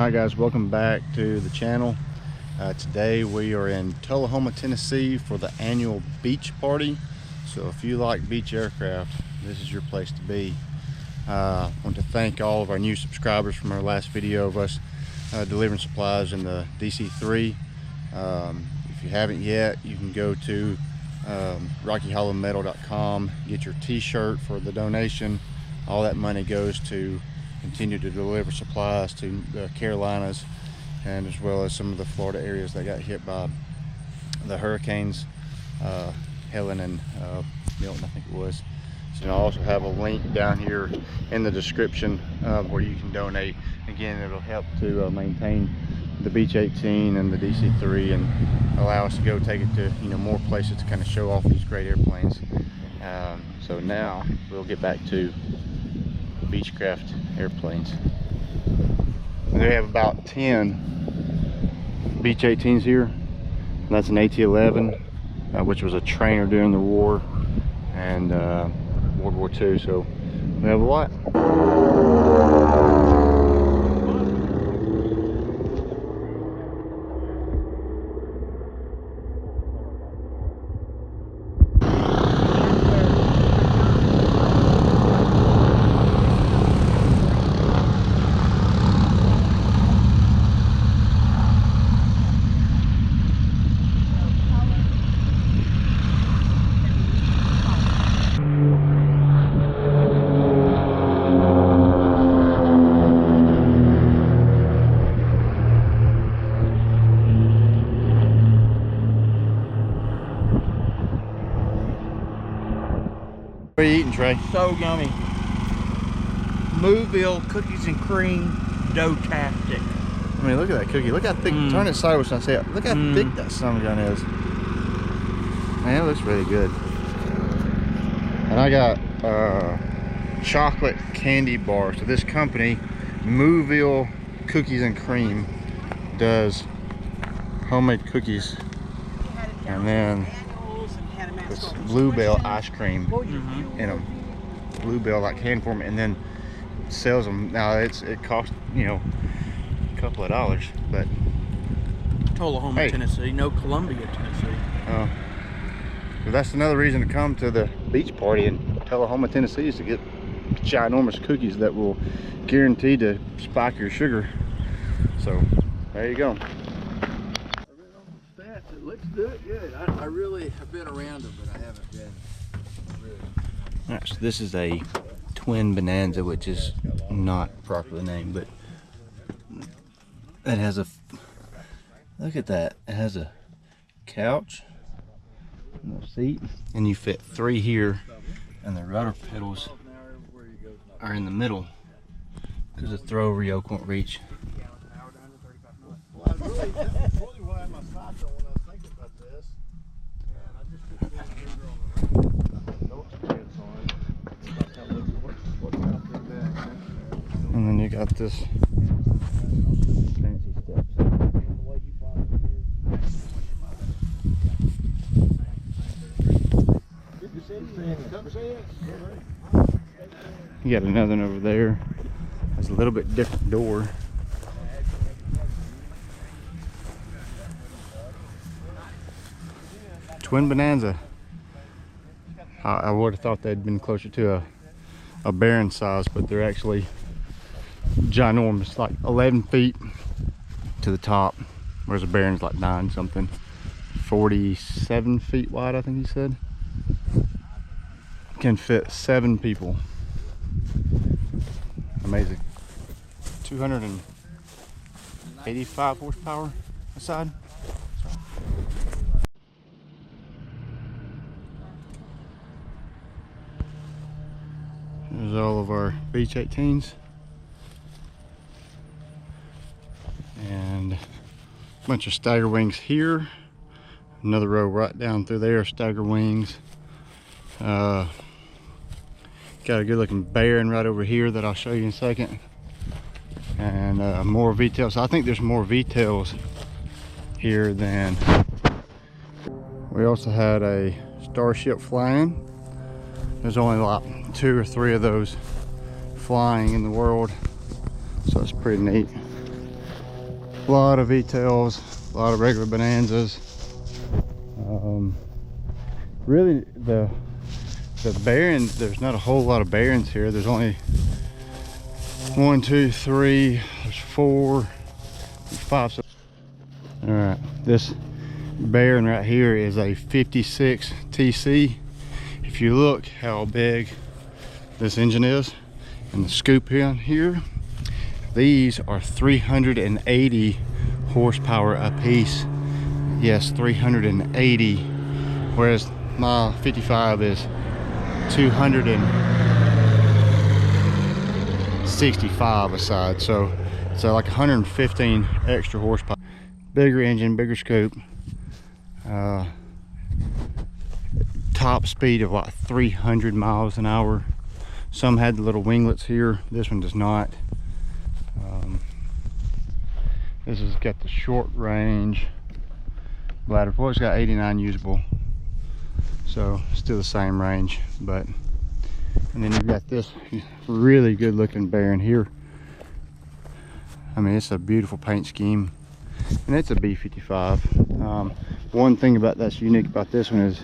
Hi guys, welcome back to the channel. Today we are in Tullahoma, Tennessee for the annual Beech party. So if you like Beech aircraft, this is your place to be. I want to thank all of our new subscribers from our last video of us delivering supplies in the DC-3. If you haven't yet, you can go to RockyHollowMetal.com, get your t-shirt for the donation. All that money goes to continue to deliver supplies to the Carolinas and as well as some of the Florida areas that got hit by the hurricanes, Helen and Milton, I think it was. So I'll also have a link down here in the description where you can donate. Again, it'll help to maintain the Beech 18 and the DC-3 and allow us to go take it to more places to kind of show off these great airplanes. So now we'll get back to Beechcraft airplanes. They have about 10 Beech 18s here. And that's an AT-11, which was a trainer during the war and World War II. So we have a lot. What are you eating, Trey? So yummy. Moville cookies and cream dough-tastic. I mean, look at that cookie. Look how thick. Turn it sideways when I say it. Look how thick that son of a gun is. Man, it looks really good. And I got chocolate candy bar. So this company, Moville Cookies and Cream, does homemade cookies. And then this Bluebell ice cream in them. Bluebell like hand form, and then sells them. Now it costs a couple of dollars, but Tullahoma, Tennessee, no Columbia, Tennessee. Oh, well, that's another reason to come to the Beech party in Tullahoma, Tennessee, is to get ginormous cookies that will guarantee to spike your sugar. So there you go. It looks good. I really have been around them, but I haven't been really. All right, so this is a twin Bonanza, which is not properly named, but it has a, look at that, it has a couch and a seat, and you fit 3 here, and the rudder pedals are in the middle because the throw-over yoke won't reach. Well, that's really why I had my sights on when I was thinking about this. And I just put the finger on the notes pads on. That's how it looks. What's out there back. And then you got this fancy steps. You got another one over there. There's a little bit different door. Twin Bonanza. I would have thought they'd been closer to a Baron size, but they're actually ginormous, like 11 feet to the top, whereas a Baron's like 9 something. 47 feet wide, I think he said. Can fit 7 people. Amazing. 285 horsepower aside. There's all of our Beech 18s. And a bunch of Stagger wings here. Another row right down through there, Stagger wings. Got a good looking Baron right over here that I'll show you in a second. And more V-tails. I think there's more V-tails here than. We also had a Starship flying. There's only like 2 or 3 of those flying in the world, so it's pretty neat. A lot of V-tails, a lot of regular Bonanzas. Really, the bearings, there's not a whole lot of bearings here. There's only 1, 2, 3, there's 4, 5. All right, this bearing right here is a 56 TC. If you look how big this engine is and the scoop in here, these are 380 horsepower a piece. Yes, 380, whereas my 55 is 265 a side. So like 115 extra horsepower. Bigger engine, bigger scoop. Top speed of like 300 miles an hour. Some had the little winglets here. This one does not. This has got the short range bladder. Well, it's got 89 usable, so still the same range. But and then you've got this really good looking bearing here. I mean, it's a beautiful paint scheme, and it's a B55. One thing about that's unique about this one is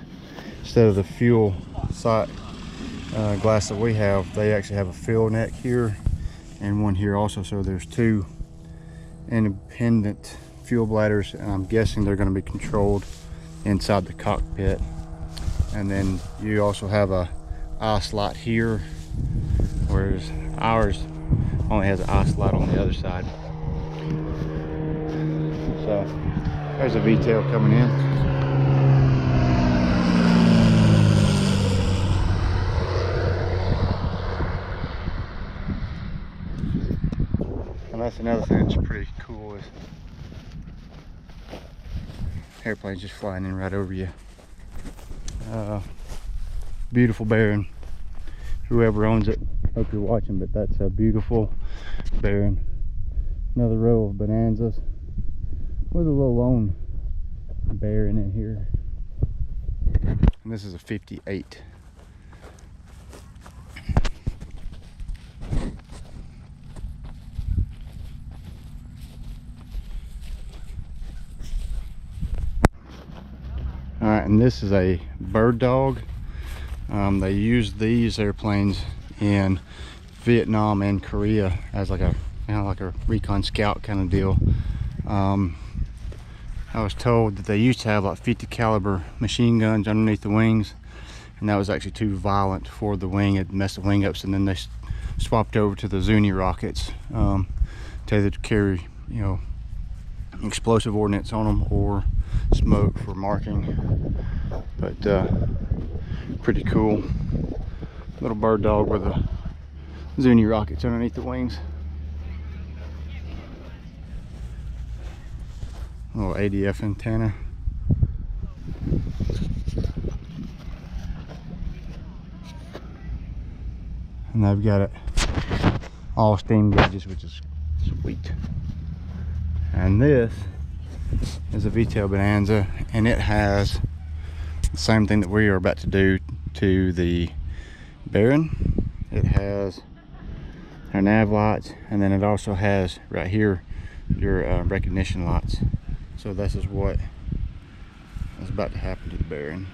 instead of the fuel sight glass that we have, they actually have a fill neck here and one here also. So there's two independent fuel bladders, and I'm guessing they're going to be controlled inside the cockpit. And then you also have a eye slot here, whereas ours only has an eye slot on the other side. So there's a V-tail coming in. And that's another thing that's pretty cool, is airplanes just flying in right over you. Beautiful bearing. Whoever owns it, hope you're watching, but that's a beautiful bearing. Another row of Bonanzas with a little lone bearing in here. And this is a 58. Alright, and this is a Bird Dog. They used these airplanes in Vietnam and Korea as like a like a recon scout kind of deal. I was told that they used to have like 50 caliber machine guns underneath the wings, and that was actually too violent for the wing. It messed the wing up, so then they swapped over to the Zuni rockets to either carry, you know, explosive ordnance on them or smoke for marking. But pretty cool little Bird Dog with the Zuni rockets underneath the wings. Little ADF antenna. And they've got it all steam gauges, which is sweet. And this is a V-tail Bonanza, and it has the same thing that we are about to do to the bearing. It has our nav lights, and then it also has right here your recognition lights. So this is what is about to happen to the bearing.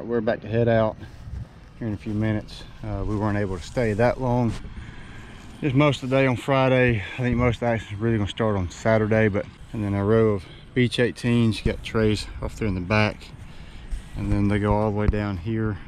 We're about to head out here in a few minutes. We weren't able to stay that long. Just most of the day on Friday. I think most of the action is really going to start on Saturday. And then a row of Beech 18s. You got trays off there in the back, and then they go all the way down here.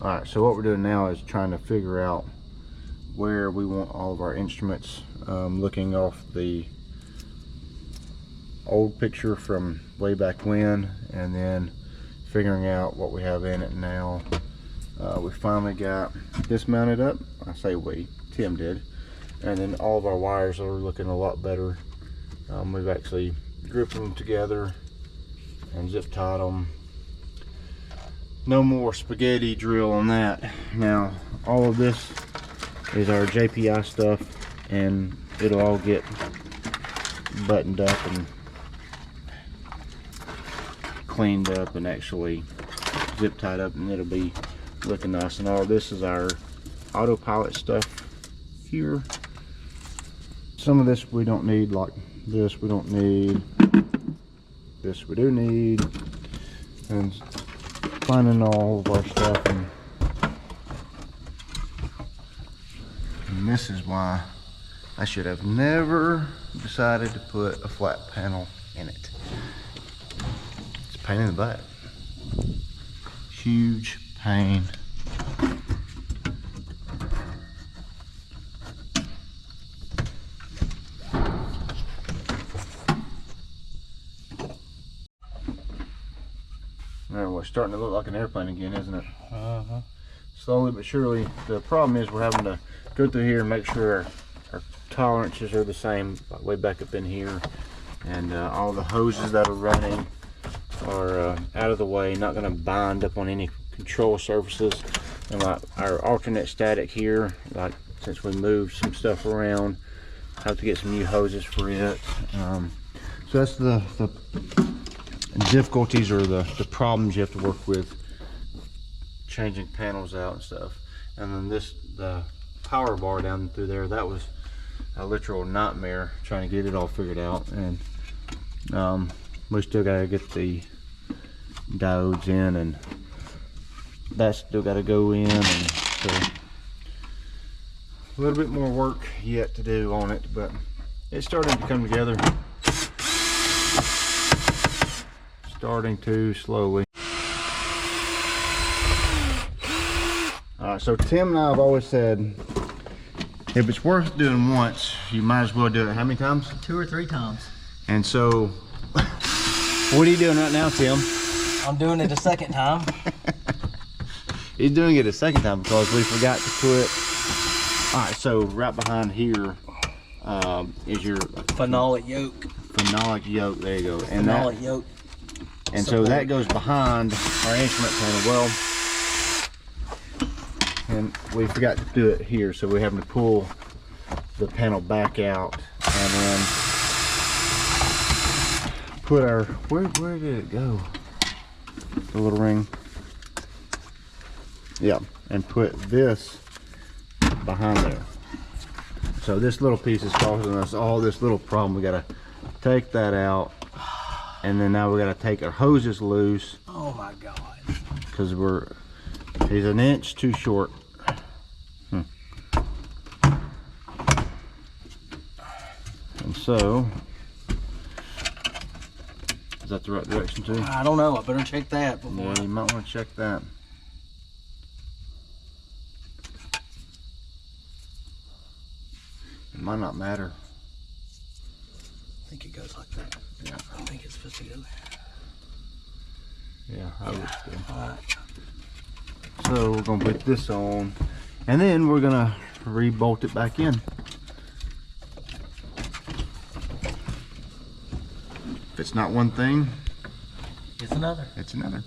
Alright, so what we're doing now is trying to figure out where we want all of our instruments, looking off the old picture from way back when, and then figuring out what we have in it now. We finally got this mounted up. I say we, Tim did, and then all of our wires are looking a lot better. We've actually gripped them together and zip tied them. No more spaghetti drill on that. Now all of this is our JPI stuff, and it'll all get buttoned up and cleaned up and actually zip tied up, and it'll be looking nice. And all this is our autopilot stuff here. Some of this we don't need, like this we don't need, this we do need, and finding all of our stuff, and this is why I should have never decided to put a flat panel in it. It's a pain in the butt. Huge pain. It's starting to look like an airplane again, isn't it? Slowly but surely. The problem is we're having to go through here and make sure our tolerances are the same, like way back up in here, and all the hoses that are running are out of the way, not going to bind up on any control surfaces. And like our alternate static here, like since we moved some stuff around, I have to get some new hoses for it. So that's the difficulties, or the problems you have to work with changing panels out and stuff. And then the power bar down through there, that was a literal nightmare trying to get it all figured out. And we still got to get the diodes in, and that's still got to go in, and so a little bit more work yet to do on it, but it's starting to come together. Starting to slowly. So Tim and I have always said, if it's worth doing once, you might as well do it how many times? 2 or 3 times. And so, what are you doing right now, Tim? I'm doing it a second time. He's doing it a second time because we forgot to put, alright, so right behind here is your phenolic yoke. Phenolic yoke, there you go. And phenolic yoke. And so that goes behind our instrument panel. Well, and we forgot to do it here, so we're having to pull the panel back out and then put our, where did it go? The little ring. Yeah, and put this behind there. So this little piece is causing us all this little problem. We gotta take that out. And then now we got to take our hoses loose. Oh my God. Because he's an inch too short. And so, is that the right direction too? I don't know, I better check that before. Yeah, you might want to check that. It might not matter. think it goes like that. Yeah. I think it's supposed to go there. Yeah, I would too. Alright. So we're gonna put this on, and then we're gonna re-bolt it back in. If it's not one thing, It's another. it's another.